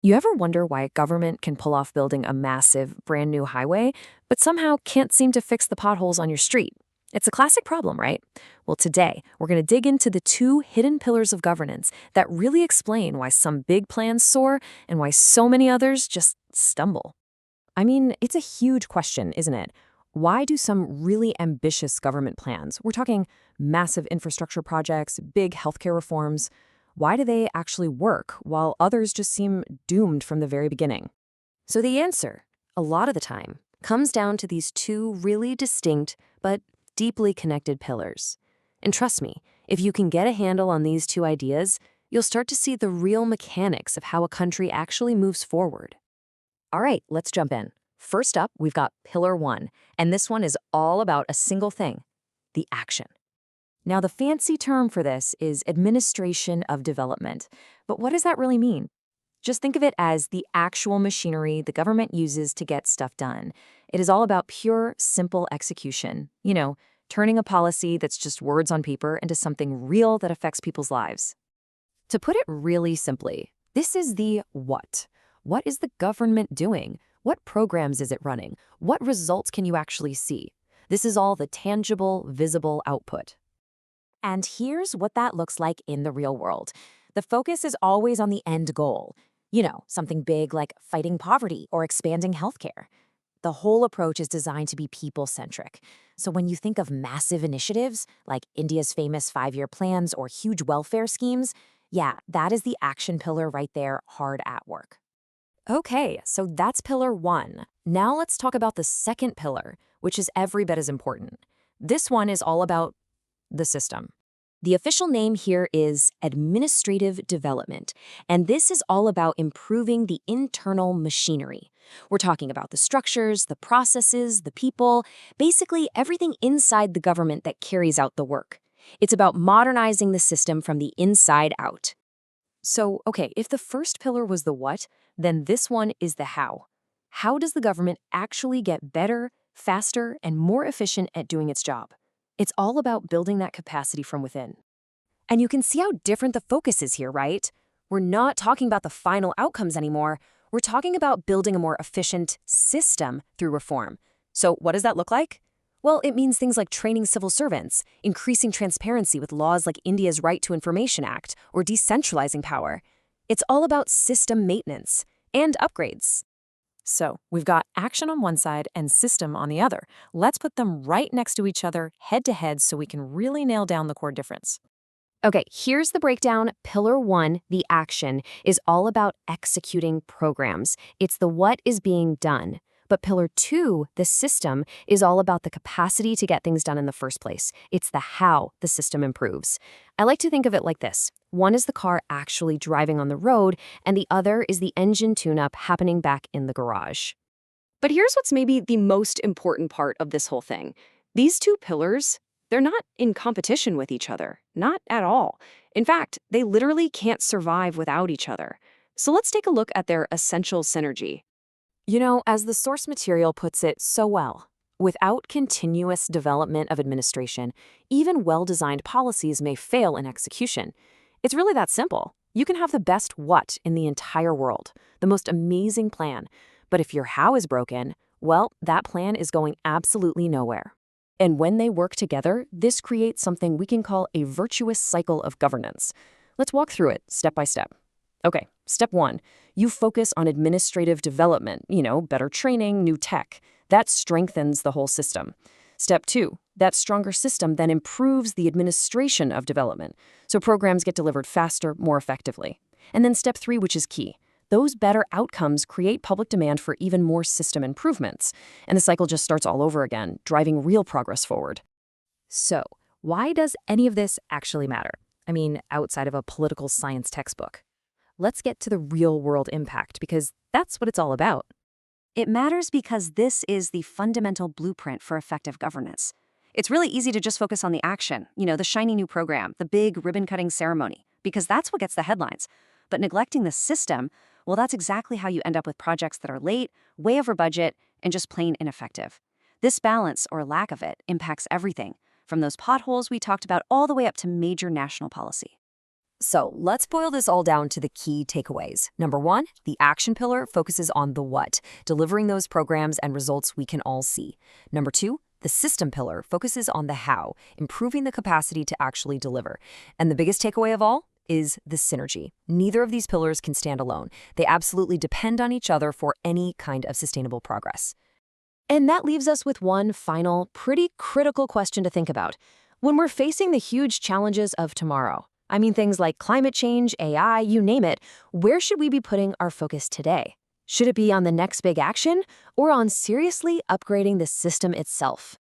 You ever wonder why a government can pull off building a massive, brand new highway, but somehow can't seem to fix the potholes on your street? It's a classic problem, right? Well, today, we're going to dig into the two hidden pillars of governance that really explain why some big plans soar and why so many others just stumble. I mean, it's a huge question, isn't it? Why do some really ambitious government plans, we're talking massive infrastructure projects, big healthcare reforms, why do they actually work while others just seem doomed from the very beginning? So the answer, a lot of the time, comes down to these two really distinct but deeply connected pillars. And trust me, if you can get a handle on these two ideas, you'll start to see the real mechanics of how a country actually moves forward. All right, let's jump in. First up, we've got Pillar 1, and this one is all about a single thing, the action. Now, the fancy term for this is administration of development. But what does that really mean? Just think of it as the actual machinery the government uses to get stuff done. It is all about pure, simple execution. Turning a policy that's just words on paper into something real that affects people's lives. To put it really simply, this is the what. What is the government doing? What programs is it running? What results can you actually see? This is all the tangible, visible output. And here's what that looks like in the real world. The focus is always on the end goal. Something big like fighting poverty or expanding healthcare. The whole approach is designed to be people-centric. So when you think of massive initiatives, like India's famous 5-year plans or huge welfare schemes, yeah, that is the action pillar right there, hard at work. Okay, so that's pillar 1. Now let's talk about the second pillar, which is every bit as important. This one is all about the system. The official name here is administrative development, and this is all about improving the internal machinery. We're talking about the structures, the processes, the people, basically everything inside the government that carries out the work. It's about modernizing the system from the inside out. So, okay, if the first pillar was the what, then this one is the how. How does the government actually get better, faster, and more efficient at doing its job? It's all about building that capacity from within. And you can see how different the focus is here, right? We're not talking about the final outcomes anymore. We're talking about building a more efficient system through reform. So what does that look like? Well, it means things like training civil servants, increasing transparency with laws like India's Right to Information Act, or decentralizing power. It's all about system maintenance and upgrades. So we've got action on one side and system on the other. Let's put them right next to each other, head to head, so we can really nail down the core difference. Okay, here's the breakdown. Pillar 1, the action, is all about executing programs. It's the what is being done. But Pillar 2, the system, is all about the capacity to get things done in the first place. It's the how the system improves. I like to think of it like this. One is the car actually driving on the road, and the other is the engine tune-up happening back in the garage. But here's what's maybe the most important part of this whole thing. These two pillars, they're not in competition with each other. Not at all. In fact, they literally can't survive without each other. So let's take a look at their essential synergy. As the source material puts it so well, without continuous development of administration, even well-designed policies may fail in execution. It's really that simple. You can have the best what in the entire world, the most amazing plan, but if your how is broken, well, that plan is going absolutely nowhere. And when they work together, this creates something we can call a virtuous cycle of governance. Let's walk through it step by step. Okay, step 1, you focus on administrative development, better training, new tech. That strengthens the whole system. Step 2, that stronger system then improves the administration of development, so programs get delivered faster, more effectively. And then step 3, which is key. Those better outcomes create public demand for even more system improvements, and the cycle just starts all over again, driving real progress forward. So, why does any of this actually matter? I mean, outside of a political science textbook. Let's get to the real-world impact, because that's what it's all about. It matters because this is the fundamental blueprint for effective governance. It's really easy to just focus on the action, the shiny new program, the big ribbon-cutting ceremony, because that's what gets the headlines. But neglecting the system, well, that's exactly how you end up with projects that are late, way over budget, and just plain ineffective. This balance, or lack of it, impacts everything, from those potholes we talked about all the way up to major national policy. So let's boil this all down to the key takeaways. Number one, the action pillar focuses on the what, delivering those programs and results we can all see. Number two, the system pillar focuses on the how, improving the capacity to actually deliver. And the biggest takeaway of all is the synergy. Neither of these pillars can stand alone. They absolutely depend on each other for any kind of sustainable progress. And that leaves us with one final, pretty critical question to think about. When we're facing the huge challenges of tomorrow, I mean things like climate change, AI, you name it, where should we be putting our focus today? Should it be on the next big action or on seriously upgrading the system itself?